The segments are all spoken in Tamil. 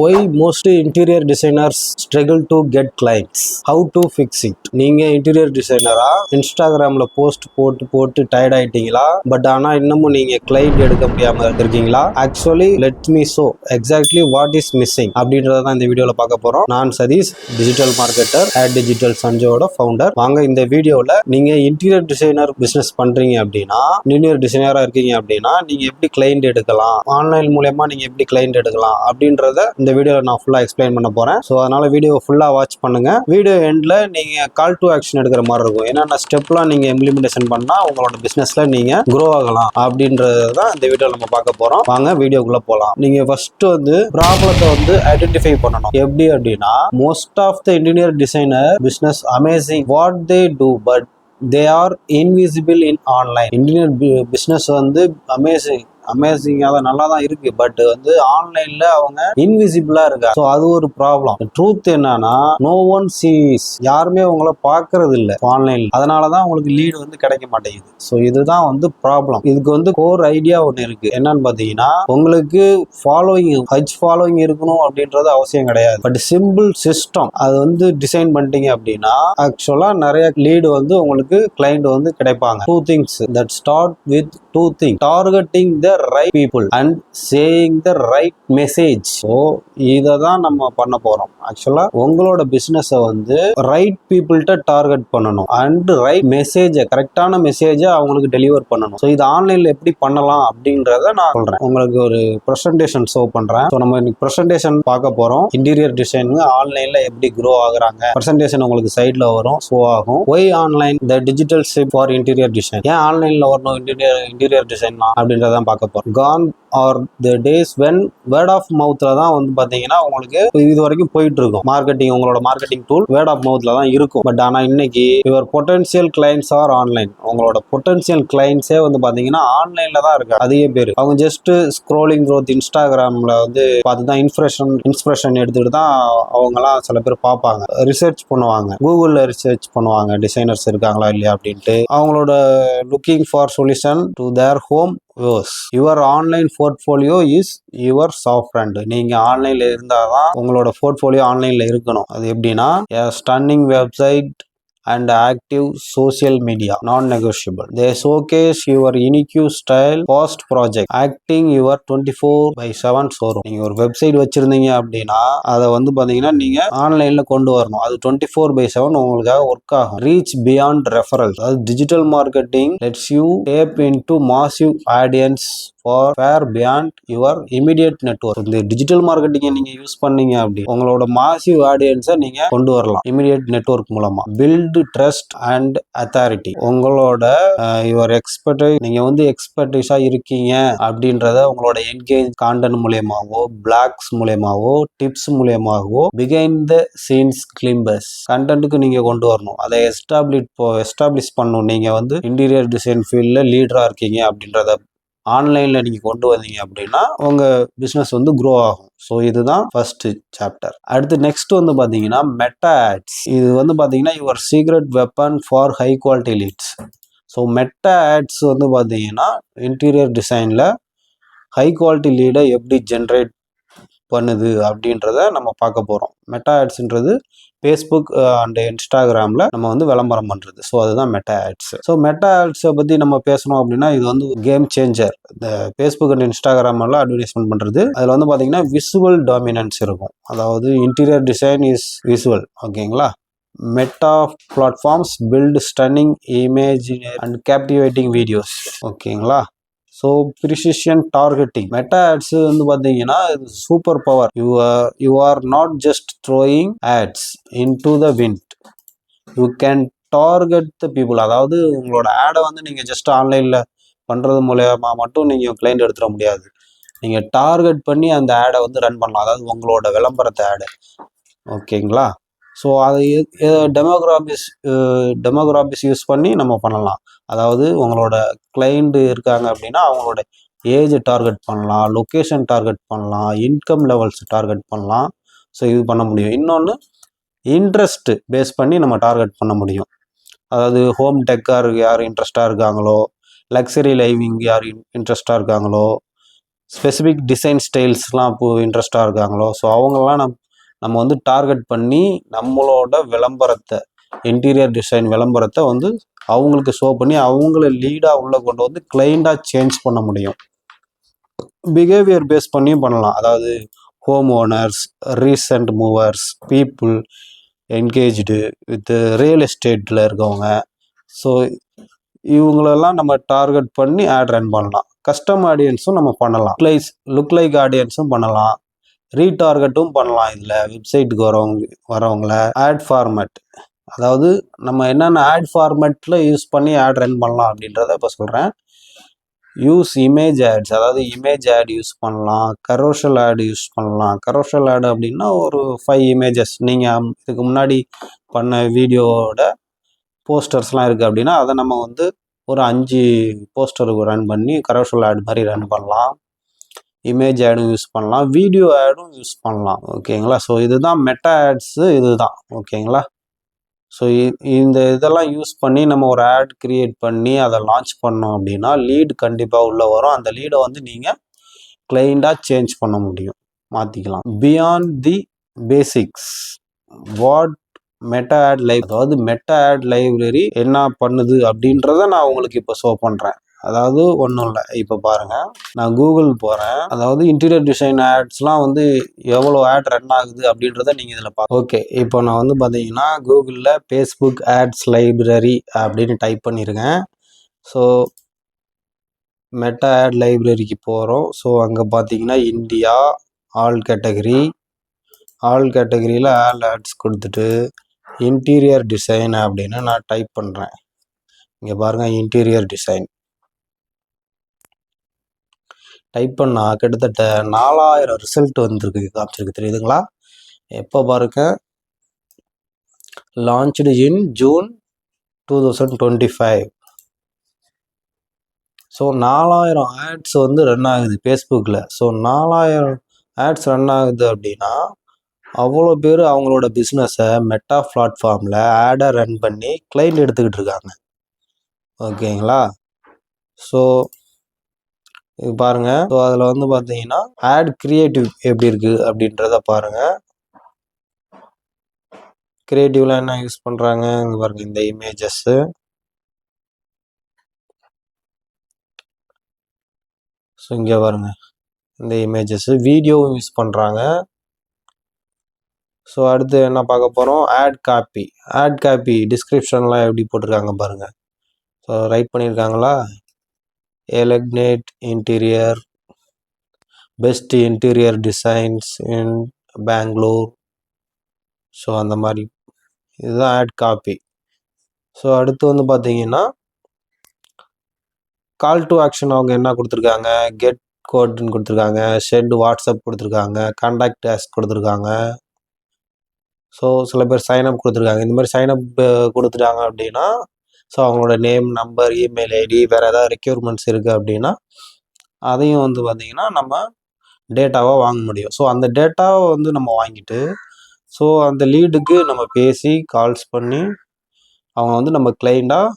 Why most interior designers struggle to get clients? How to fix it? நீங்க இன்டீரியர் டிசைனரா இன்ஸ்டாகிராம்ல போஸ்ட் போட்டு டயர்ட் ஆயிட்டீங்களா? பட் ஆனா இன்னமும் நீங்க கிளைண்ட் எடுக்க முடியாம இருக்கீங்களா? Actually let me show exactly what is missing அப்படின்றத தான் இந்த வீடியோல பார்க்க போறோம். நான் Satheesh, digital marketer at digital சஞ்சோட ஃபவுண்டர். வாங்க இந்த வீடியோல நீங்க இன்டீரியர் டிசைனர் பிசினஸ் பண்றீங்க அப்படின்னா, இன்டீரியர் டிசைனரா இருக்கீங்க அப்படின்னா நீங்க எப்படி கிளைண்ட் எடுக்கலாம், ஆன்லைன் மூலமா நீங்க எப்படி கிளைண்ட் எடுக்கலாம் அப்படின்றத இந்த வீடியோல நான் ஃபுல்லா எக்ஸ்பிளைன் பண்ண போறேன். ஸோ அதனால வீடியோ ஃபுல்லா வாட்ச் பண்ணுங்க. வீடியோ எண்ட்ல நீங்க கால் டு ஆக்ஷன் எடுக்கிற மாதிரி இருக்கும். என்னென்ன ஸ்டெப்லாம் நீங்க இம்ப்ளிமெண்டேஷன் பண்ணா உங்களோட பிசினஸ்ல நீங்க க்ரோ ஆகலாம் அப்படின்றதான் இந்த வீடியோ நம்ம பார்க்க போறோம். வாங்க வீடியோக்குள்ள போலாம். நீங்க ஃபர்ஸ்ட் ப்ராப்ளத்தை ஐடென்டிஃபை பண்ணணும். எப்படி அப்படின்னா, most of the interior designer business amazing what they do but they are invisible in online. Interior business அமேசிங்காக தான் நல்லா தான் இருக்கு. பட் ஆன்லைன்ல அவங்க இன்விசிபிளா இருக்கா. ஸோ அது ஒரு ப்ராப்ளம். ட்ரூத் என்னன்னா, நோ ஒன் சீஸ், யாருமே உங்களை பார்க்கறது இல்லை ஆன்லைன்ல. அதனாலதான் உங்களுக்கு லீடு கிடைக்க மாட்டேங்குது. ஸோ இதுதான் ப்ராப்ளம். இதுக்கு கோர் ஐடியா ஒன்று இருக்கு. என்னன்னு பார்த்தீங்கன்னா, உங்களுக்கு ஃபாலோயிங் இருக்கணும் அப்படின்றது அவசியம் கிடையாது. பட் சிம்பிள் சிஸ்டம் அது டிசைன் பண்ணிட்டீங்க அப்படின்னா ஆக்சுவலா நிறைய லீடு உங்களுக்கு கிளைண்ட் கிடைப்பாங்க. Two things that start with two things: targeting the right people and saying the right message. So இதை தான் நம்ம பண்ண போறோம். ஆக்சுவலா உங்களோட பிசினஸ் ரைட் பீப்புள்கிட்ட டார்கெட் பண்ணணும் அண்ட் ரைட் மெசேஜை, கரெக்டான மெசேஜை அவங்களுக்கு டெலிவர் பண்ணணும். ஸோ இது ஆன்லைன்ல எப்படி பண்ணலாம் அப்படின்றத நான் சொல்றேன். உங்களுக்கு ஒரு ப்ரெசன்டேஷன் ஷோ பண்றேன். ஸோ நம்ம இன்னைக்கு ப்ரெசன்டேஷன் பார்க்க போறோம். இன்டீரியர் டிசைன் ஆன்லைன்ல எப்படி க்ரோ ஆகுறாங்க. ப்ரெசன்டேஷன் உங்களுக்கு சைட்ல வரும், ஷோ ஆகும். Why online the digital shift for interior design. ஏன் ஆன்லைன்ல வரணும் இன்டீரியர் டிசைன் அப்படின்றதான் பார்க்க போறோம். Gone are the days when word of மவுத்ல தான் பாத்தீங்கன்னா உங்களுக்கு இது வரைக்கும் போயிட்டு இருக்கும். மார்க்கெட்டிங், உங்களோட மார்க்கெட்டிங் டூல் வேர்ட் ஆஃப் மவுத்ல தான் இருக்கும். பட் ஆனா இன்னைக்கு your potential clients are online. உங்களோட பொட்டன்சியல் கிளைண்ட்ஸே பாத்தீங்கன்னா ஆன்லைன்ல தான் இருக்கு. அதிக பேர் அவங்க ஜஸ்ட் ஸ்க்ரோலிங் த்ரோத் இன்ஸ்டாகிராம்ல பார்த்துதான் இன்ஸ்பிரேஷன் எடுத்துட்டு தான் அவங்கலாம் சில பேர் பார்ப்பாங்க, ரிசர்ச் பண்ணுவாங்க, கூகுள்ல ரிசர்ச் பண்ணுவாங்க டிசைனர்ஸ் இருக்காங்களா இல்லையா அப்படின்ட்டு. அவங்களோட looking for solution to their home woes. Your online portfolio is your soft friend. நீங்க ஆன்லைன்ல இருந்தாதான் உங்களோட போர்ட்ஃபோலியோ ஆன்லைன்ல இருக்கணும். அது எப்படின்னா, stunning website and active social media non-negotiable. They showcase your unique style, past project, acting your 24/7 showroom. நீங்க ஒரு வெப்சைட் வச்சிருந்தீங்க அப்படின்னா அதை பாத்தீங்கன்னா நீங்க ஆன்லைன்ல கொண்டு வரணும். அது 24/7 உங்களுக்காக ஒர்க் ஆகும். Reach beyond referrals. அது digital marketing lets you tap into massive audience far beyond your immediate network. இந்த டிஜிட்டல் மார்க்கெட்டிங்கை நீங்க யூஸ் பண்ணீங்க அப்படி உங்களோட மாசிவ் ஆடியன்ஸை நீங்க கொண்டு வரலாம் இமிடியட் நெட்வொர்க் மூலமா. Build trust and authority. உங்களோட யுவர் எக்ஸ்பர்டைஸ், நீங்க எக்ஸ்பர்டைஸா இருக்கீங்க அப்படின்றத உங்களோட என்கேஜ் கான்டென்ட் மூலியமாவோ, பிளாக்ஸ் மூலியமாவோ, டிப்ஸ் மூலியமாவோ, பிஹைண்ட் த சீன்ஸ் கிளிம்பஸ் கண்டென்ட்டுக்கு நீங்க கொண்டு வரணும். அதை எஸ்டாப்ளிஷ் பண்ணணும். நீங்க இன்டீரியர் டிசைன் ஃபீல்ட்ல லீடரா இருக்கீங்க அப்படின்றத ஆன்லைன்ல நீங்க கொண்டு வந்தீங்க அப்படின்னா உங்க பிசினஸ் க்ரோ ஆகும். ஸோ இதுதான் ஃபர்ஸ்ட் சாப்டர். அடுத்து நெக்ஸ்ட் பாத்தீங்கன்னா மெட்டா ஆட்ஸ். இது பாத்தீங்கன்னா your secret weapon for high quality leads. So Meta ads பாத்தீங்கன்னா இன்டீரியர் டிசைன்ல ஹை குவாலிட்டி லீடை எப்படி ஜென்ரேட் பண்ணுது அப்படின்றத நம்ம பார்க்க போறோம். மெட்டா ஆட்ஸ்ன்றது ஃபேஸ்புக் அண்ட் இன்ஸ்டாகிராம்ல நம்ம விளம்பரம் பண்றது. ஸோ அதுதான் மெட்டா ஆட்ஸ். ஸோ மெட்டா ஆட்ஸை பத்தி நம்ம பேசணும் அப்படின்னா இது கேம் சேஞ்சர். இந்த ஃபேஸ்புக் அண்ட் இன்ஸ்டாகிராம் எல்லாம் அட்வர்டைஸ்மெண்ட் பண்றது. அதுல பாத்தீங்கன்னா விசுவல் டாமினன்ஸ் இருக்கும். அதாவது இன்டீரியர் டிசைன் இஸ் விசுவல். ஓகேங்களா? Meta platforms build stunning image and captivating videos. ஓகேங்களா? So precision targeting. Meta ads பார்த்தீங்கன்னா super power. You are not just throwing ads into the wind, you can target the people. அதாவது உங்களோட ஆடை நீங்கள் ஜஸ்ட் ஆன்லைனில் பண்ணுறது மூலயமா மட்டும் நீங்கள் கிளைண்ட் எடுத்துட முடியாது. நீங்கள் டார்கெட் பண்ணி அந்த ஆடை ரன் பண்ணலாம். அதாவது உங்களோட விளம்பரத்தை ஆடை. ஓகேங்களா? ஸோ அதை டெமோகிராபிஸ் யூஸ் பண்ணி நம்ம பண்ணலாம். அதாவது உங்களோட கிளைண்ட் இருக்காங்க அப்படின்னா அவங்களோட ஏஜ் டார்கெட் பண்ணலாம், லொக்கேஷன் டார்கெட் பண்ணலாம், இன்கம் லெவல்ஸ் டார்கெட் பண்ணலாம். ஸோ இது பண்ண முடியும். இன்னொன்று, இன்ட்ரெஸ்ட் பேஸ் பண்ணி நம்ம டார்கெட் பண்ண முடியும். அதாவது ஹோம் டெக்கார் யார் இன்ட்ரெஸ்டாக இருக்காங்களோ, லக்ஸரி லைவிங் யார் இன்ட்ரெஸ்டாக இருக்காங்களோ, ஸ்பெசிஃபிக் டிசைன் ஸ்டைல்ஸ்லாம் இப்போ இன்ட்ரெஸ்டாக இருக்காங்களோ, ஸோ அவங்களாம் நம்ம வந்து டார்கெட் பண்ணி நம்மளோட விளம்பரத்தை, இன்டீரியர் டிசைன் விளம்பரத்தை வந்து அவங்களுக்கு ஷோ பண்ணி அவங்கள லீடாக உள்ள கொண்டு வந்து கிளைண்டாக சேஞ்ச் பண்ண முடியும். பிஹேவியர் பேஸ் பண்ணியும் பண்ணலாம். அதாவது home owners, recent movers, people engaged with real எஸ்டேட்டில் இருக்கவங்க, ஸோ இவங்களெல்லாம் நம்ம டார்கெட் பண்ணி ஆட் ரன் பண்ணலாம். கஸ்டம் ஆடியன்ஸும் நம்ம பண்ணலாம். லுக் லைக் ஆடியன்ஸும் பண்ணலாம். ரீடார்கெட்டும் பண்ணலாம். இதில் வெப்சைட்டுக்கு வரவங்கள ஆட் ஃபார்மேட், அதாவது நம்ம என்னென்ன ஆட் ஃபார்மேட்டில் யூஸ் பண்ணி ஆட் ரன் பண்ணலாம் அப்படின்றத இப்போ சொல்கிறேன். யூஸ் இமேஜ் ஆட்ஸ், அதாவது இமேஜ் ஆட் யூஸ் பண்ணலாம். கரோஷல் ஆட் யூஸ் பண்ணலாம். கரோஷல் ஆட் அப்படின்னா ஒரு 5 இமேஜஸ் நீங்கள் இதுக்கு முன்னாடி பண்ண வீடியோவோட போஸ்டர்ஸ்லாம் இருக்குது அப்படின்னா அதை நம்ம வந்து ஒரு 5 போஸ்டருக்கு ரன் பண்ணி கரோஷல் ஆட் மாதிரி ரன் பண்ணலாம். இமேஜ் ஆடும் யூஸ் பண்ணலாம், வீடியோ ஆடும் யூஸ் பண்ணலாம். ஓகேங்களா? ஸோ இதுதான் மெட்டா ஆட்ஸு, இதுதான். ஓகேங்களா? ஸோ இந்த இதெல்லாம் யூஸ் பண்ணி நம்ம ஒரு ஆட் கிரியேட் பண்ணி அதை லான்ச் பண்ணோம் அப்படின்னா லீடு கண்டிப்பாக உள்ளே வரும். அந்த லீடை வந்து நீங்கள் கிளைண்டாக சேஞ்ச் பண்ண முடியும், மாற்றிக்கலாம். Beyond the basics, what Meta ad அதாவது மெட்டா ஆட் லைப்ரரி என்ன பண்ணுது அப்படின்றத நான் உங்களுக்கு இப்போ ஷோ பண்ணுறேன். அதாவது ஒன்றும் இல்லை, இப்போ பாருங்கள், நான் கூகுள் போகிறேன். அதாவது இன்டீரியர் டிசைன் ஆட்ஸ்லாம் வந்து எவ்வளோ ஆட் ரன் ஆகுது அப்படின்றத நீங்கள் இதில் ஓகே, இப்போ நான் வந்து பார்த்தீங்கன்னா கூகுளில் ஃபேஸ்புக் ஆட்ஸ் லைப்ரரி அப்படின்னு டைப் பண்ணியிருக்கேன். ஸோ மெட்டா ஆட் லைப்ரரிக்கு போகிறோம். ஸோ அங்கே பார்த்தீங்கன்னா இந்தியா ஆல் கேட்டகரியில் ஆல் ஆட்ஸ் கொடுத்துட்டு இன்டீரியர் டிசைன் அப்படின்னு நான் டைப் பண்ணுறேன். இங்கே பாருங்கள், இன்டீரியர் டிசைன் டைப் பண்ணால் கிட்டத்தட்ட 4000 ரிசல்ட் வந்துருக்கு, காமிச்சிருக்கு. தெரியுதுங்களா? எப்போ பாருங்க, launched in June 2025. So 4000 ads வந்து ரன் ஆகுது ஃபேஸ்புக்கில். ஸோ 4000 ஆட்ஸ் ரன் ஆகுது அப்படின்னா அவ்வளோ பேர் அவங்களோட பிஸ்னஸை மெட்டா பிளாட்ஃபார்மில் ஆடை ரன் பண்ணி கிளைண்ட் எடுத்துக்கிட்டு இருக்காங்க. ஓகேங்களா? ஸோ இது பாருங்க, ஸோ அதில் வந்து பார்த்தீங்கன்னா ஆட் கிரியேட்டிவ் எப்படி இருக்கு அப்படின்றத பாருங்க. கிரியேட்டிவ்ல என்ன யூஸ் பண்றாங்க இங்க பாருங்க, இந்த இமேஜஸ், ஸோ இங்கே பாருங்க இந்த இமேஜஸ், வீடியோவும் யூஸ் பண்றாங்க. ஸோ அடுத்து என்ன பார்க்க போகிறோம், ஆட் காப்பி டிஸ்கிரிப்ஷன்லாம் எப்படி போட்டிருக்காங்க பாருங்க. ஸோ ரைட் பண்ணியிருக்காங்களா, எலக்னேட் இன்டீரியர், பெஸ்ட் இன்டீரியர் டிசைன்ஸ் இன் பெங்களூர். ஸோ அந்த மாதிரி இதுதான் ஆட் காப்பி. ஸோ அடுத்து வந்து பார்த்தீங்கன்னா கால் டு ஆக்ஷன் அவங்க என்ன கொடுத்துருக்காங்க, கெட் கோட்னு கொடுத்துருக்காங்க, ஷெட் வாட்ஸ்அப் கொடுத்துருக்காங்க, கான்டாக்ட் ஆஸ் கொடுத்துருக்காங்க. ஸோ சில பேர் சைன்அப் கொடுத்துருக்காங்க. இந்த மாதிரி சைன்அப் கொடுத்துட்டாங்க அப்படின்னா ஸோ அவங்களோட நேம், நம்பர், இமெயில் ஐடி, வேறு ஏதாவது ரெக்யூர்மெண்ட்ஸ் இருக்குது அப்படின்னா அதையும் வந்து பார்த்திங்கன்னா நம்ம டேட்டாவாக வாங்க முடியும். ஸோ அந்த டேட்டாவை வந்து நம்ம வாங்கிட்டு ஸோ அந்த லீடுக்கு நம்ம பேசி கால்ஸ் பண்ணி அவங்க வந்து நம்ம கிளைண்டாக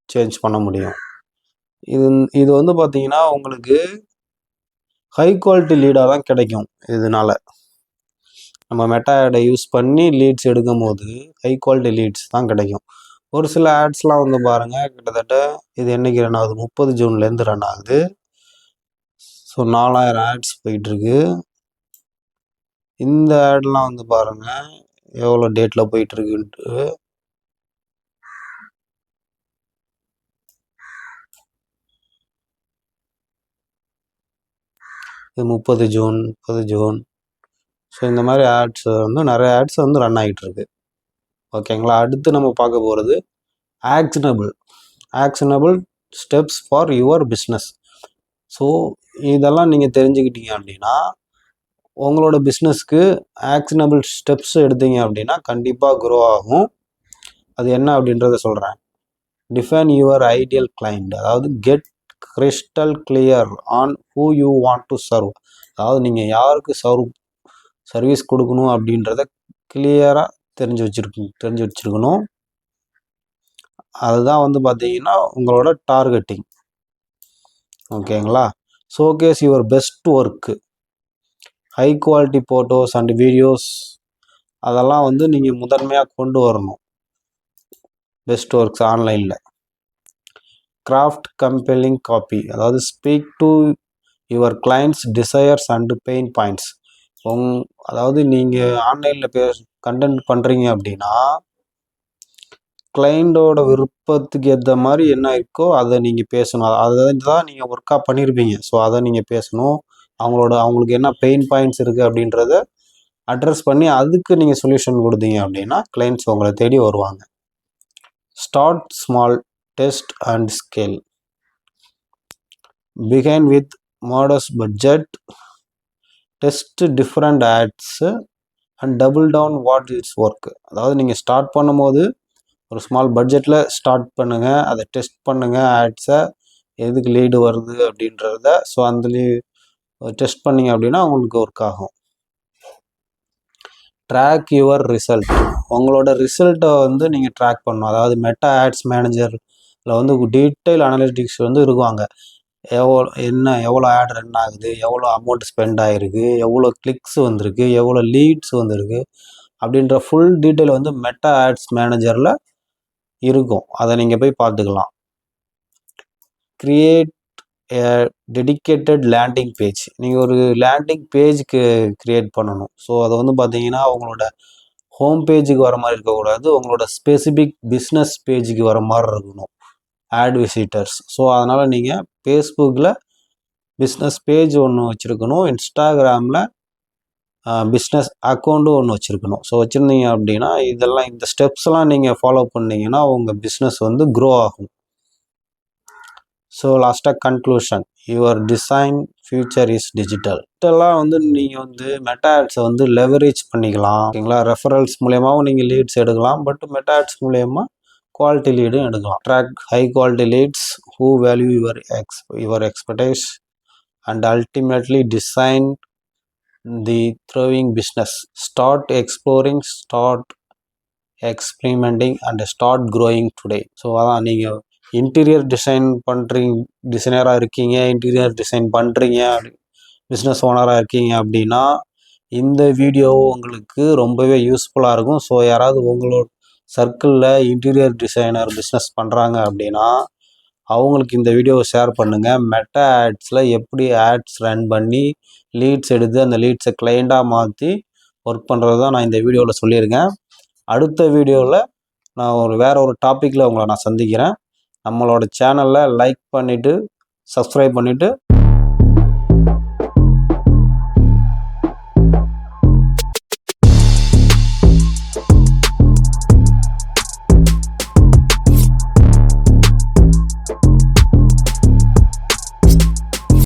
சேஞ்ச் பண்ண முடியும். இது வந்து பார்த்தீங்கன்னா உங்களுக்கு ஹை குவாலிட்டி லீடாக தான் கிடைக்கும். இதனால நம்ம மெட்டா ஆடை யூஸ் பண்ணி லீட்ஸ் எடுக்கும் போது ஹை குவாலிட்டி லீட்ஸ் தான் கிடைக்கும். ஒரு சில ஆட்ஸ்லாம் வந்து பாருங்கள், கிட்டத்தட்ட இது என்னைக்கு ரன் ஆகுது, 30 ஜூன்லேருந்து ரன் ஆகுது. ஸோ 4000 ஆட்ஸ் போயிட்டுருக்கு. இந்த ஆட்லாம் வந்து பாருங்கள் எவ்வளோ டேட்டில் போயிட்டுருக்குன்ட்டு. இது 30 ஜூன். ஸோ இந்த மாதிரி ஆட்ஸ் வந்து நிறைய ஆட்ஸ் வந்து ரன் ஆகிட்டுருக்கு. ஓகேங்களா? அடுத்து நம்ம பார்க்க போகிறது actionable steps for your business. So இதெல்லாம் நீங்கள் தெரிஞ்சுக்கிட்டீங்க அப்படின்னா உங்களோட பிஸ்னஸ்க்கு ஆக்ஷனபிள் ஸ்டெப்ஸ் எடுத்தீங்க அப்படின்னா கண்டிப்பாக க்ரோ ஆகும். அது என்ன அப்படின்றத சொல்கிறேன். டிஃபைன் யுவர் ஐடியல் கிளைண்ட், அதாவது get crystal clear on who you want to serve. அதாவது நீங்கள் யாருக்கு சர்வீஸ் கொடுக்கணும் அப்படின்றத கிளியராக தெரிஞ்சு வச்சுருக்கணும். அதுதான் வந்து பார்த்தீங்கன்னா உங்களோட டார்கெட்டிங். ஓகேங்களா? Showcase your best work, high quality photos and videos, அதெல்லாம் வந்து நீங்கள் முதன்மையாக கொண்டு வரணும் பெஸ்ட் ஒர்க்ஸ் ஆன்லைனில். கிராஃப்ட் கம்பெல்லிங் காப்பி, அதாவது speak to your clients desires and pain points. அதாவது நீங்கள் ஆன்லைனில் கண்டென்ட் பண்ணுறீங்க அப்படின்னா கிளைண்டோட விருப்பத்துக்கு ஏற்ற மாதிரி என்ன இருக்கோ அதை நீங்கள் பேசணும். அதை தான் நீங்கள் ஒர்க்காக பண்ணியிருப்பீங்க. ஸோ அதை நீங்கள் பேசணும். அவங்களுக்கு என்ன பெயின் பாயிண்ட்ஸ் இருக்குது அப்படின்றத அட்ரஸ் பண்ணி அதுக்கு நீங்கள் சொல்யூஷன் கொடுத்தீங்க அப்படின்னா கிளைண்ட்ஸ் உங்களை தேடி வருவாங்க. Start small, test and scale. Begin with modest budget, test different ads and double down what it's work. அதாவது நீங்கள் ஸ்டார்ட் பண்ணும்போது ஒரு ஸ்மால் பட்ஜெட்டில் ஸ்டார்ட் பண்ணுங்கள், அதை டெஸ்ட் பண்ணுங்கள் ஆட்ஸை, எதுக்கு லீடு வருது அப்படின்றத. ஸோ அந்த டெஸ்ட் பண்ணிங்க அப்படின்னா உங்களுக்கு ஒர்க் ஆகும். ட்ராக் யுவர் ரிசல்ட், உங்களோட ரிசல்ட்டை வந்து நீங்கள் ட்ராக் பண்ணணும். அதாவது மெட்டா ஆட்ஸ் மேனேஜரில் வந்து டீட்டெயில் அனலிட்டிக்ஸ் வந்து இருக்குவாங்க. எவ்வளோ ஆட் ரன் ஆகுது, எவ்வளோ அமௌண்ட் ஸ்பெண்ட் ஆகிருக்கு, எவ்வளோ கிளிக்ஸ் வந்திருக்கு, எவ்வளோ லீட்ஸ் வந்திருக்கு அப்படின்ற ஃபுல் டீட்டெயில் வந்து மெட்டா ஆட்ஸ் மேனேஜரில் இருக்கும். அதை நீங்கள் போய் பார்த்துக்கலாம். கிரியேட் டெடிக்கேட்டட் லேண்டிங் பேஜ், நீங்கள் ஒரு லேண்டிங் பேஜுக்கு க்ரியேட் பண்ணணும். ஸோ அதை வந்து பார்த்தீங்கன்னா உங்களோட ஹோம் பேஜுக்கு வர மாதிரி இருக்கக்கூடாது, உங்களோட ஸ்பெசிஃபிக் பிஸ்னஸ் பேஜுக்கு வர மாதிரி இருக்கணும் ஆட் விசிட்டர்ஸ். ஸோ அதனால் நீங்கள் ஃபேஸ்புக்கில் பிஸ்னஸ் பேஜ் ஒன்று வச்சுருக்கணும், இன்ஸ்டாகிராமில் பிஸ்னஸ் அக்கௌண்ட்டும் ஒன்று வச்சுருக்கணும். ஸோ வச்சுருந்தீங்க அப்படின்னா இதெல்லாம் இந்த ஸ்டெப்ஸ்லாம் நீங்கள் ஃபாலோ பண்ணிங்கன்னா உங்கள் பிஸ்னஸ் வந்து க்ரோ ஆகும். ஸோ லாஸ்ட்டாக conclusion, your design future is digital. இதெல்லாம் வந்து நீங்கள் வந்து மெட்டா ஆட்ஸை வந்து லெவரேஜ் பண்ணிக்கலாம். ஓகேங்களா? ரெஃபரல்ஸ் மூலியமாகவும் நீங்கள் லீட்ஸ் எடுக்கலாம், பட் மெட்டா ஆட்ஸ் மூலயமா குவாலிட்டி லீடும் எடுக்கலாம். Track high quality leads who value your expertise and ultimately design the thriving business. Start exploring, start experimenting and start growing today. So அதான் நீங்கள் இன்டீரியர் டிசைனராக இருக்கீங்க, இன்டீரியர் டிசைன் பண்ணுறீங்க, பிஸ்னஸ் ஓனராக இருக்கீங்க அப்படின்னா இந்த வீடியோ உங்களுக்கு ரொம்பவே யூஸ்ஃபுல்லாக இருக்கும். ஸோ யாராவது உங்களோட சர்க்கிளில் இன்டீரியர் டிசைனர் பிஸ்னஸ் பண்ணுறாங்க அப்படின்னா அவங்களுக்கு இந்த வீடியோவை ஷேர் பண்ணுங்கள். மெட்டா ஆட்ஸில் எப்படி ஆட்ஸ் ரன் பண்ணி லீட்ஸ் எடுத்து அந்த லீட்ஸை கிளைண்டாக மாற்றி ஒர்க் பண்ணுறது தான் நான் இந்த வீடியோவில் சொல்லியிருக்கேன். அடுத்த வீடியோவில் நான் வேறு ஒரு டாப்பிக்கில் உங்களை நான் சந்திக்கிறேன். நம்மளோட சேனலை லைக் பண்ணிவிட்டு சப்ஸ்கிரைப் பண்ணிவிட்டு